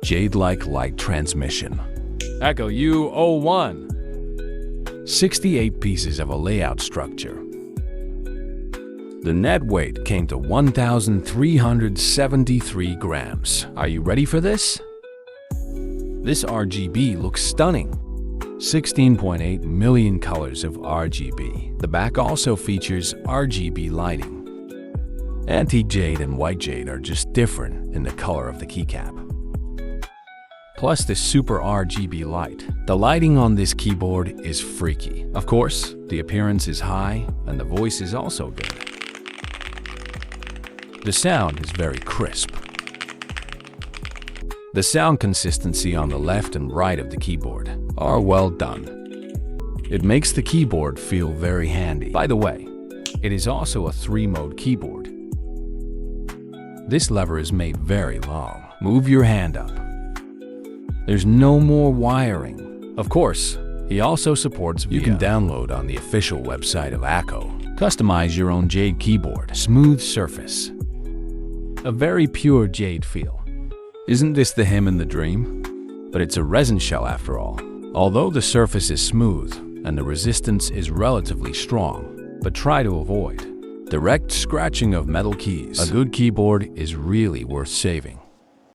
Jade-like light transmission. Akko YU01. 68 pieces of a layout structure. The net weight came to 1,373 grams. Are you ready for this? This RGB looks stunning. 16.8 million colors of RGB. The back also features RGB lighting. Anti-jade and white jade are just different in the color of the keycap. Plus the super RGB light. The lighting on this keyboard is freaky. Of course, the appearance is high and the voice is also good. The sound is very crisp. The sound consistency on the left and right of the keyboard are well done. It makes the keyboard feel very handy. By the way, it is also a 3-mode keyboard. This lever is made very long. Move your hand up. There's no more wiring. Of course, he also supports VIA. You can download on the official website of Akko. Customize your own jade keyboard. Smooth surface. A very pure jade feel. Isn't this the him in the dream? But it's a resin shell after all. Although the surface is smooth and the resistance is relatively strong, but try to avoid direct scratching of metal keys. A good keyboard is really worth saving.